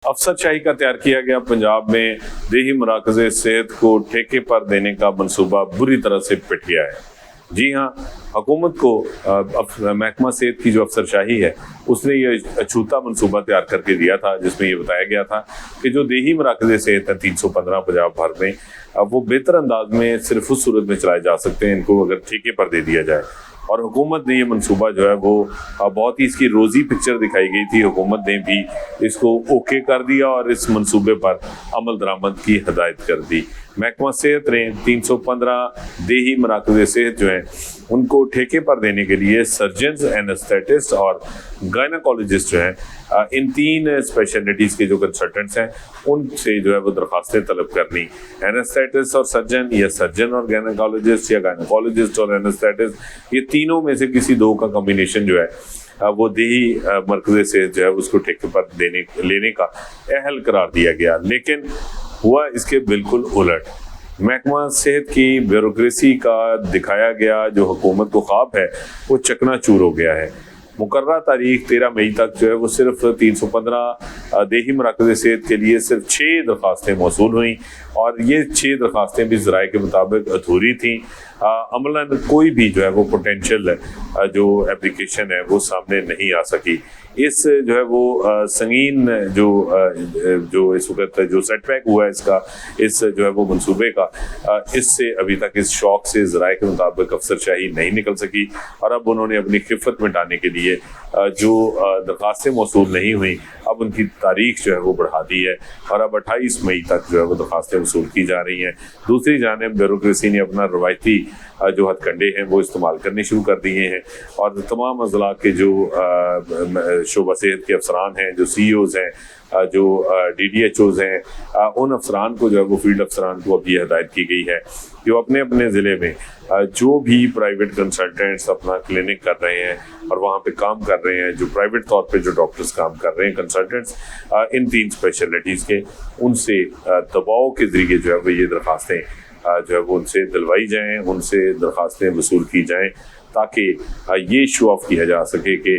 अफसरशाही का तैयार किया गया पंजाब में देही मराकज़ सेहत को ठेके पर देने का मंसूबा बुरी तरह से पिट गया है। जी हाँ, हुकूमत को महकमा सेहत की जो अफसरशाही है उसने ये अछूता मंसूबा तैयार करके दिया था, जिसमें ये बताया गया था कि जो देही मराकज़ सेहत है 315 पंजाब भर में, वो बेहतर अंदाज में सिर्फ उस सूरत में चलाए जा सकते हैं इनको अगर ठेके पर दे दिया जाए। और हुकूमत ने ये मंसूबा जो है वो बहुत ही इसकी रोज़ी पिक्चर दिखाई गई थी, हुकूमत ने भी इसको ओके कर दिया और इस मंसूबे पर अमल दरामद की हदायत कर दी। महकमा सेहत ने 315 देही मराकज़ सेहत जो हैं उनको ठेके पर देने के लिए सर्जन्स, एनेस्थेटिस्ट और गायनाकोलॉजिस्ट जो हैं इन 3 स्पेशलिटीज़ के जो कंसल्टेंट्स हैं उनसे जो है वो दरखास्तें तलब करनी। एनेस्थेटिस्ट और सर्जन या सर्जन और गायनाकोलॉजिस्ट या गायनाकोलॉजिस्ट और एनेस्थेटिस्ट, ये तीनों में से किसी दो का कॉम्बिनेशन जो है वो देही मरकज़ सेहत जो है उसको ठेके पर लेने का अहल करार दिया गया। लेकिन हुआ इसके बिल्कुल उलट। महकमा सेहत की ब्यूरोक्रेसी का दिखाया गया जो हुकूमत को ख्वाब है वो चकनाचूर हो गया है। मुकर्ररा तारीख 13 मई तक जो है वो सिर्फ 315 देही मराकज़ सेहत के लिए सिर्फ 6 दरखास्तें मौसूल हुई और ये 6 दरखास्तें भी ज़राए के मुताबिक अधूरी थी। अमलन कोई भी जो है वो पोटेंशियल जो एप्लीकेशन है वो सामने नहीं आ सकी। इस जो है वो संगीन जो इस वक्त जो सेटबैक हुआ है इसका, इस जो है वो मंसूबे का, इससे अभी तक इस शौक से ज़राए के मुताबिक अफसरशाही नहीं निकल सकी और अब उन्होंने अपनी खिफ़त मिटाने के लिए जो दरखास्तें मौसूल नहीं हुई अब उनकी तारीख जो है वो बढ़ा दी है और अब 28 मई तक जो है वो दरखास्तें वसूल की जा रही हैं। दूसरी जानिब ब्यूरोक्रेसी ने अपना रवायती जो हथकंडे हैं वो इस्तेमाल करने शुरू कर दिए हैं और तमाम अज़ला के जो शोबा सेहत के अफसरान हैं, जो CEOs हैं, जो DDHOs हैं, उन अफसरान को जो है वो फील्ड अफसरान को अब ये हदायत की गई है कि वो अपने अपने ज़िले में जो भी प्राइवेट कंसल्टेंट्स अपना क्लिनिक कर रहे हैं और वहाँ पे काम कर रहे हैं, जो प्राइवेट तौर पे जो डॉक्टर्स काम कर रहे हैं, कंसल्टेंट्स इन 3 स्पेशलिटीज़ के, उनसे दबाव के ज़रिए जो है वो ये दरखास्तें जो है वो उनसे दिलवाई जाएँ, उनसे दरखास्तें वसूल की जाएँ ताकि ये शो ऑफ किया जा सके कि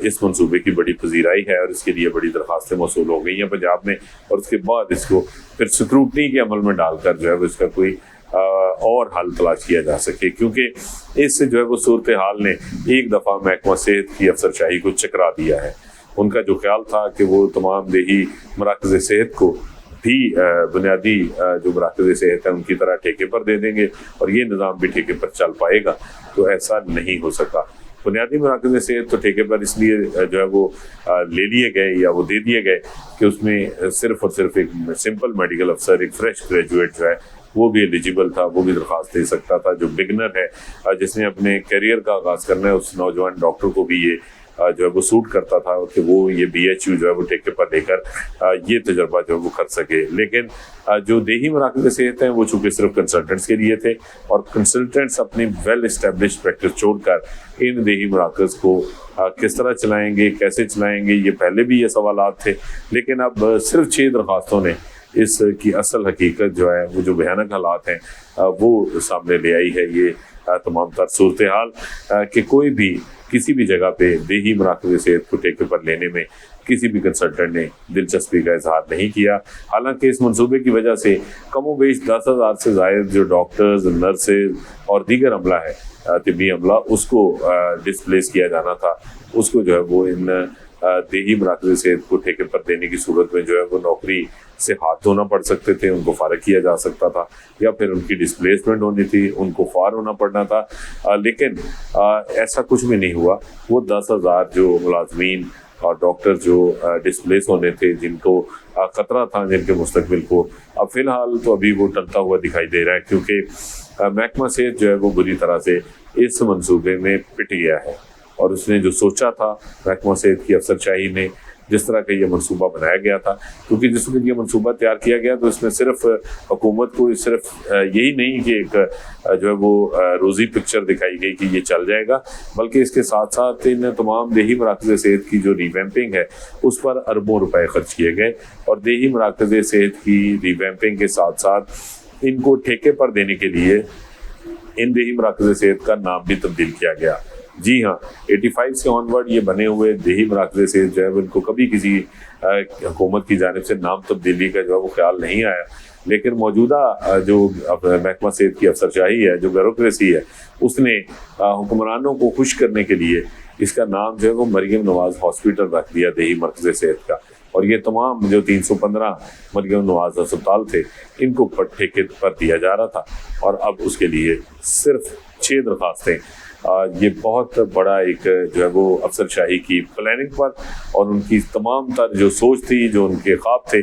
इस मंसूबे की बड़ी पजीराई है और इसके लिए बड़ी दरखास्तें मौसूल हो गई हैं पंजाब में और उसके बाद इसको फिर स्क्रूटनी के अमल में डालकर जो है वो इसका कोई और हल तलाश किया जा सके, क्योंकि इससे जो है वो सूरत हाल ने एक दफ़ा महकमा सेहत की अफसरशाही को चकरा दिया है। उनका जो ख्याल था कि वो तमाम देही मराकज़ सेहत को भी बुनियादी जो मराकज़ सेहत है उनकी तरह ठेके पर दे देंगे और ये निज़ाम भी ठेके पर चल पाएगा, तो ऐसा नहीं हो सका। बुनियादी मराकज़ सेहत तो ठेके पर इसलिए जो है वो ले लिए गए या वो दे दिए गए कि उसमें सिर्फ और सिर्फ एक सिंपल मेडिकल अफसर, एक फ्रेश ग्रेजुएट जो है वो भी एलिजिबल था, वो भी दरख्वास्त दे सकता था। जो बिगनर है जिसने अपने करियर का आगाज़ करना है, उस नौजवान डॉक्टर को भी ये जो है वो सूट करता था कि वो ये BHU जो है वो ठेके पर लेकर ये तजर्बा जो है वो कर सके। लेकिन जो देही मराकज़ सेहत हैं वो चूँकि सिर्फ कंसल्टेंट्स के लिए थे और कंसल्टेंट्स अपनी वेल इस्टेब्लिश्ड प्रैक्टिस छोड़कर इन देही मराकज़ को किस तरह चलाएंगे, कैसे चलाएंगे, ये पहले भी ये सवालात थे। लेकिन अब सिर्फ 6 दरख्वास्तों ने इसकी असल हकीकत जो है वो जो भयानक हालात हैं वो सामने ले आई है। ये तमाम तर सूरत हाल कि कोई भी किसी भी जगह पे देही मराकज़ सेहत को ठेके पर लेने में किसी भी कंसल्टेंट ने दिलचस्पी का इजहार नहीं किया। हालांकि इस मंसूबे की वजह से कमोबेश 10,000 से ज़ायद जो डॉक्टर्स, नर्सेज और दीगर अमला है, तिब्बी अमला, उसको डिस्प्लेस किया जाना था, उसको जो है वो इन देही मराकज़ सेहत को ठेके पर देने की सूरत में जो है वो नौकरी से हाथ धोना पड़ सकते थे, उनको फारग किया जा सकता था या फिर उनकी डिस्प्लेसमेंट होनी थी, उनको फार होना पड़ना था। लेकिन ऐसा कुछ भी नहीं हुआ। वो 10,000 जो मुलाजमीन और डॉक्टर जो डिस्प्लेस होने थे, जिनको ख़तरा था जिनके मुस्तकबिल को, अब फ़िलहाल तो अभी वो टलता हुआ दिखाई दे रहा है, क्योंकि महकमा सेहत जो है वो बुरी तरह से इस मंसूबे में पिट गया है और उसने जो सोचा था महकमा सेहत की अफसरशाही ने, जिस तरह का ये मंसूबा बनाया गया था, क्योंकि जिस वक्त ये मंसूबा तैयार किया गया तो इसमें सिर्फ हुकूमत को सिर्फ यही नहीं कि एक जो है वो रोज़ी पिक्चर दिखाई गई कि ये चल जाएगा, बल्कि इसके साथ साथ इन तमाम देही मराकज़ सेहत की जो रिवैम्पिंग है उस पर अरबों रुपए खर्च किए गए और देही मराकज़ सेहत की रिवैम्पिंग के साथ साथ इनको ठेके पर देने के लिए इन देही मराकज़ सेहत का नाम भी तब्दील किया गया। جی ہاں، 85 سے آنورڈ یہ بنے ہوئے دیہی مراکز صحت جو ہے ان کو کبھی کسی حکومت کی جانب سے نام تبدیلی کا جو ہے وہ خیال نہیں آیا، لیکن موجودہ جو محکمہ صحت کی افسرشاہی ہے، جو بیوروکریسی ہے، اس نے حکمرانوں کو خوش کرنے کے لیے اس کا نام جو ہے وہ مریم نواز ہاسپٹل رکھ دیا دیہی مرکز صحت کا، اور یہ تمام جو 315 مریم نواز ہسپتال تھے ان کو ٹھیکے پر دیا جا رہا تھا، اور اب اس کے لیے صرف 6 درخواستیں۔ یہ بہت بڑا ایک جو ہے وہ افسر شاہی کی پلاننگ پر اور ان کی تمام تر جو سوچ تھی، جو ان کے خواب تھے،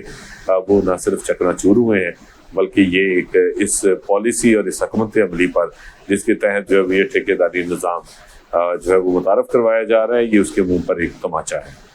وہ نہ صرف چکنا چور ہوئے ہیں، بلکہ یہ ایک اس پالیسی اور اس حکمت عملی پر جس کے تحت جو ہے یہ ٹھیکیداری نظام جو ہے وہ متعارف کروایا جا رہا ہے، یہ اس کے منہ پر ایک تماچا ہے۔